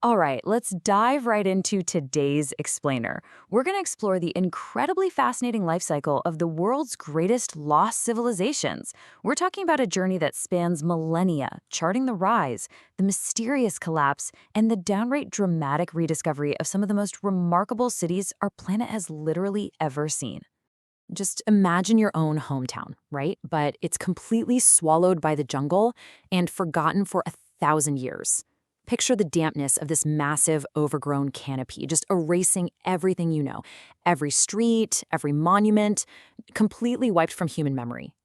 All right, let's dive right into today's explainer. We're going to explore the incredibly fascinating life cycle of the world's greatest lost civilizations. We're talking about a journey that spans millennia, charting the rise, the mysterious collapse, and the downright dramatic rediscovery of some of the most remarkable cities our planet has literally ever seen. Just imagine your own hometown, right? But it's completely swallowed by the jungle and forgotten for 1,000 years. Picture the dampness of this massive, overgrown canopy, just erasing everything you know. Every street, every monument, completely wiped from human memory.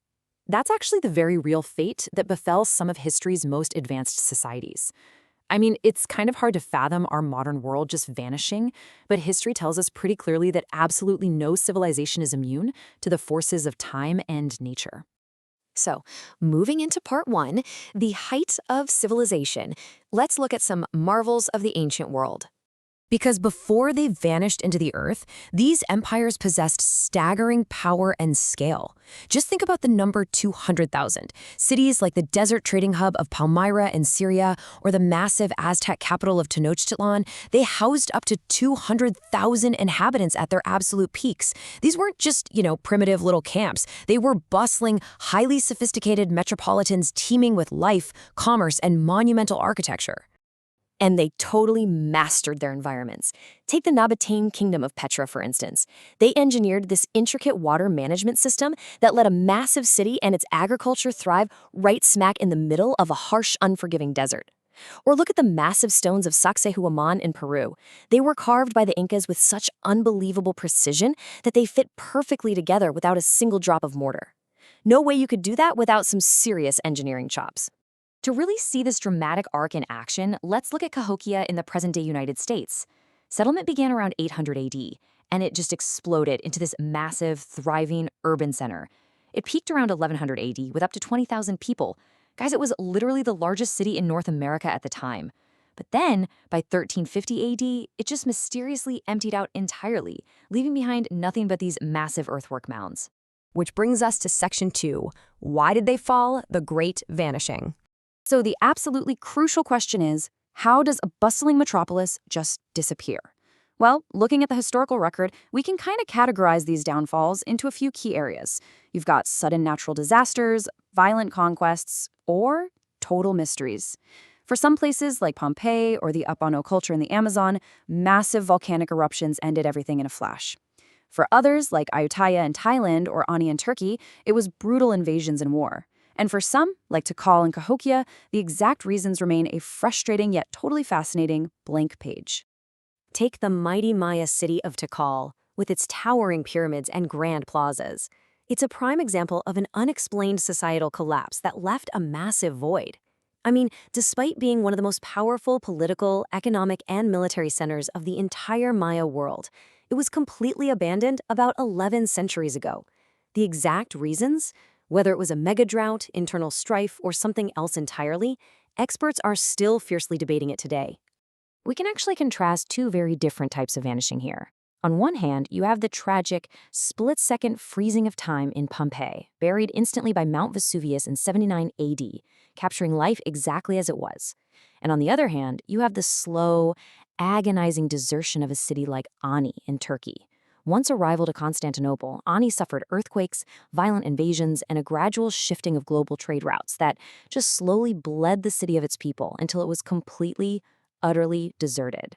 That's actually the very real fate that befell some of history's most advanced societies. I mean, it's kind of hard to fathom our modern world just vanishing, but history tells us pretty clearly that absolutely no civilization is immune to the forces of time and nature. So, moving into part one, the height of civilization, let's look at some marvels of the ancient world. Because before they vanished into the earth, these empires possessed staggering power and scale. Just think about the number 200,000. Cities like the desert trading hub of Palmyra in Syria or the massive Aztec capital of Tenochtitlan, they housed up to 200,000 inhabitants at their absolute peaks. These weren't just, primitive little camps. They were bustling, highly sophisticated metropolitans teeming with life, commerce, and monumental architecture. And they totally mastered their environments. Take the Nabatean kingdom of Petra, for instance. They engineered this intricate water management system that let a massive city and its agriculture thrive right smack in the middle of a harsh, unforgiving desert. Or look at the massive stones of Sacsayhuaman in Peru. They were carved by the Incas with such unbelievable precision that they fit perfectly together without a single drop of mortar. No way you could do that without some serious engineering chops. To really see this dramatic arc in action, let's look at Cahokia in the present-day United States. Settlement began around 800 AD, and it just exploded into this massive, thriving urban center. It peaked around 1100 AD with up to 20,000 people. Guys, it was literally the largest city in North America at the time. But then, by 1350 AD, it just mysteriously emptied out entirely, leaving behind nothing but these massive earthwork mounds. Which brings us to section 2. Why did they fall? The Great Vanishing. So the absolutely crucial question is, how does a bustling metropolis just disappear? Well, looking at the historical record, we can kind of categorize these downfalls into a few key areas. You've got sudden natural disasters, violent conquests, or total mysteries. For some places like Pompeii or the Upano culture in the Amazon, massive volcanic eruptions ended everything in a flash. For others, like Ayutthaya in Thailand or Ani in Turkey, it was brutal invasions and war. And for some, like Tikal and Cahokia, the exact reasons remain a frustrating yet totally fascinating blank page. Take the mighty Maya city of Tikal, with its towering pyramids and grand plazas. It's a prime example of an unexplained societal collapse that left a massive void. I mean, despite being one of the most powerful political, economic, and military centers of the entire Maya world, it was completely abandoned about 11 centuries ago. The exact reasons? Whether it was a mega drought, internal strife, or something else entirely, experts are still fiercely debating it today. We can actually contrast two very different types of vanishing here. On one hand, you have the tragic, split-second freezing of time in Pompeii, buried instantly by Mount Vesuvius in 79 AD, capturing life exactly as it was. And on the other hand, you have the slow, agonizing desertion of a city like Ani in Turkey. Once a rival to Constantinople, Ani suffered earthquakes, violent invasions, and a gradual shifting of global trade routes that just slowly bled the city of its people until it was completely, utterly deserted.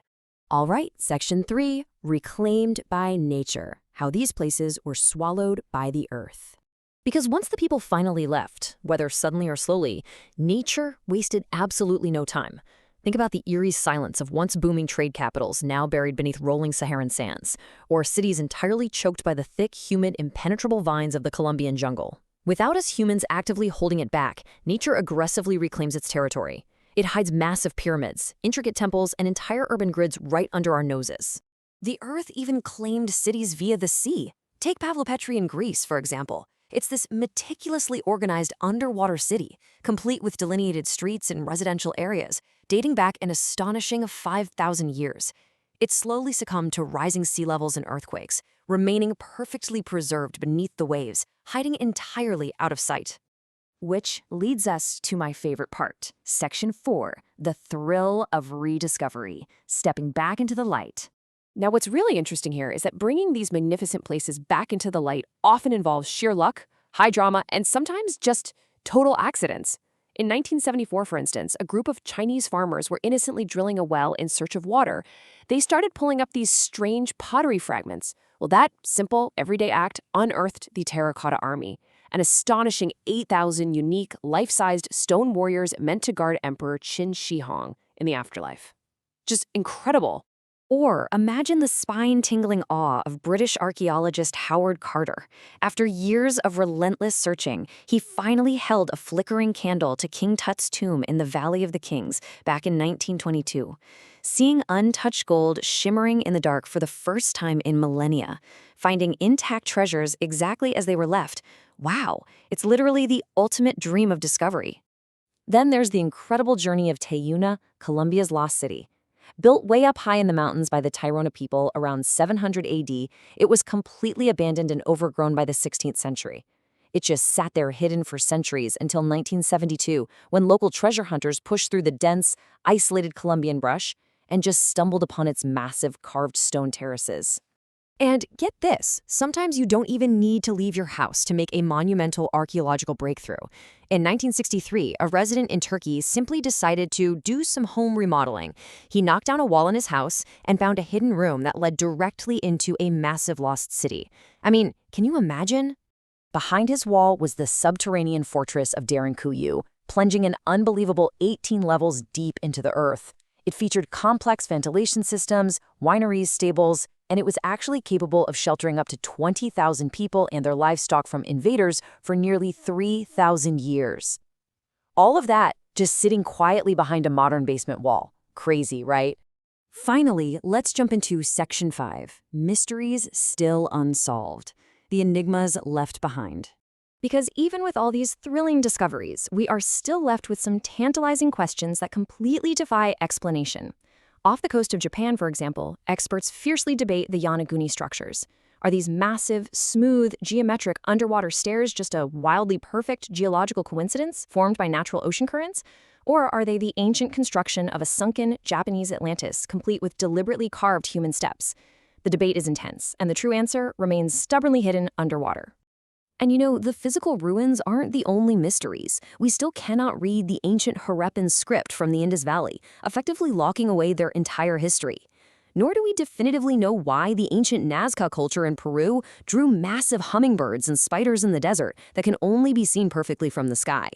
All right, section 3, reclaimed by nature, how these places were swallowed by the earth. Because once the people finally left, whether suddenly or slowly, nature wasted absolutely no time. Think about the eerie silence of once booming trade capitals now buried beneath rolling Saharan sands, or cities entirely choked by the thick, humid, impenetrable vines of the Colombian jungle. Without us humans actively holding it back, nature aggressively reclaims its territory. It hides massive pyramids, intricate temples, and entire urban grids right under our noses. The earth even claimed cities via the sea. Take Pavlopetri in Greece, for example. It's this meticulously organized underwater city, complete with delineated streets and residential areas, dating back an astonishing 5,000 years. It slowly succumbed to rising sea levels and earthquakes, remaining perfectly preserved beneath the waves, hiding entirely out of sight. Which leads us to my favorite part, Section 4, the thrill of rediscovery, stepping back into the light. Now, what's really interesting here is that bringing these magnificent places back into the light often involves sheer luck, high drama, and sometimes just total accidents. In 1974, for instance, a group of Chinese farmers were innocently drilling a well in search of water. They started pulling up these strange pottery fragments. Well, that simple, everyday act unearthed the Terracotta Army, an astonishing 8,000 unique, life-sized stone warriors meant to guard Emperor Qin Shi Huang in the afterlife. Just incredible. Or imagine the spine-tingling awe of British archaeologist Howard Carter. After years of relentless searching, he finally held a flickering candle to King Tut's tomb in the Valley of the Kings back in 1922. Seeing untouched gold shimmering in the dark for the first time in millennia, finding intact treasures exactly as they were left, wow, it's literally the ultimate dream of discovery. Then there's the incredible journey of Tayuna, Colombia's lost city. Built way up high in the mountains by the Tairona people around 700 AD, it was completely abandoned and overgrown by the 16th century. It just sat there hidden for centuries until 1972, when local treasure hunters pushed through the dense, isolated Colombian brush and just stumbled upon its massive carved stone terraces. And get this, sometimes you don't even need to leave your house to make a monumental archaeological breakthrough. In 1963, a resident in Turkey simply decided to do some home remodeling. He knocked down a wall in his house and found a hidden room that led directly into a massive lost city. I mean, can you imagine? Behind his wall was the subterranean fortress of Derinkuyu, plunging an unbelievable 18 levels deep into the earth. It featured complex ventilation systems, wineries, stables, and it was actually capable of sheltering up to 20,000 people and their livestock from invaders for nearly 3,000 years. All of that just sitting quietly behind a modern basement wall. Crazy, right? Finally, let's jump into Section 5, Mysteries Still Unsolved, the enigmas left behind. Because even with all these thrilling discoveries, we are still left with some tantalizing questions that completely defy explanation. Off the coast of Japan, for example, experts fiercely debate the Yonaguni structures. Are these massive, smooth, geometric underwater stairs just a wildly perfect geological coincidence formed by natural ocean currents? Or are they the ancient construction of a sunken Japanese Atlantis, complete with deliberately carved human steps? The debate is intense, and the true answer remains stubbornly hidden underwater. And you know, the physical ruins aren't the only mysteries. We still cannot read the ancient Harappan script from the Indus Valley, effectively locking away their entire history. Nor do we definitively know why the ancient Nazca culture in Peru drew massive hummingbirds and spiders in the desert that can only be seen perfectly from the sky.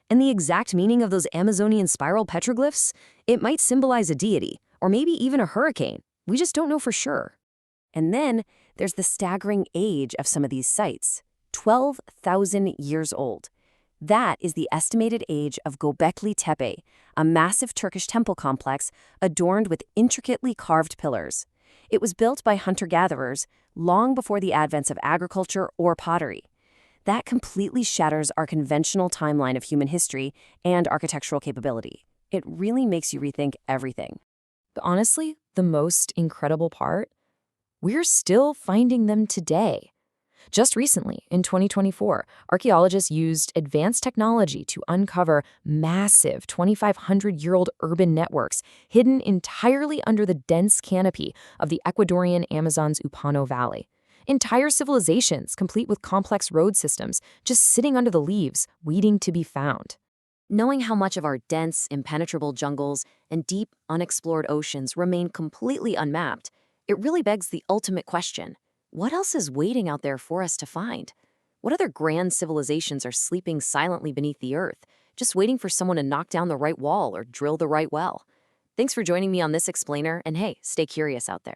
And the exact meaning of those Amazonian spiral petroglyphs? It might symbolize a deity, or maybe even a hurricane. We just don't know for sure. And then there's the staggering age of some of these sites. 12,000 years old. That is the estimated age of Göbekli Tepe, a massive Turkish temple complex adorned with intricately carved pillars. It was built by hunter-gatherers long before the advent of agriculture or pottery. That completely shatters our conventional timeline of human history and architectural capability. It really makes you rethink everything. But honestly, the most incredible part? We're still finding them today. Just recently, in 2024, archaeologists used advanced technology to uncover massive 2,500-year-old urban networks hidden entirely under the dense canopy of the Ecuadorian Amazon's Upano Valley. Entire civilizations, complete with complex road systems, just sitting under the leaves, waiting to be found. Knowing how much of our dense, impenetrable jungles and deep, unexplored oceans remain completely unmapped, it really begs the ultimate question. What else is waiting out there for us to find? What other grand civilizations are sleeping silently beneath the earth, just waiting for someone to knock down the right wall or drill the right well? Thanks for joining me on this explainer, and hey, stay curious out there.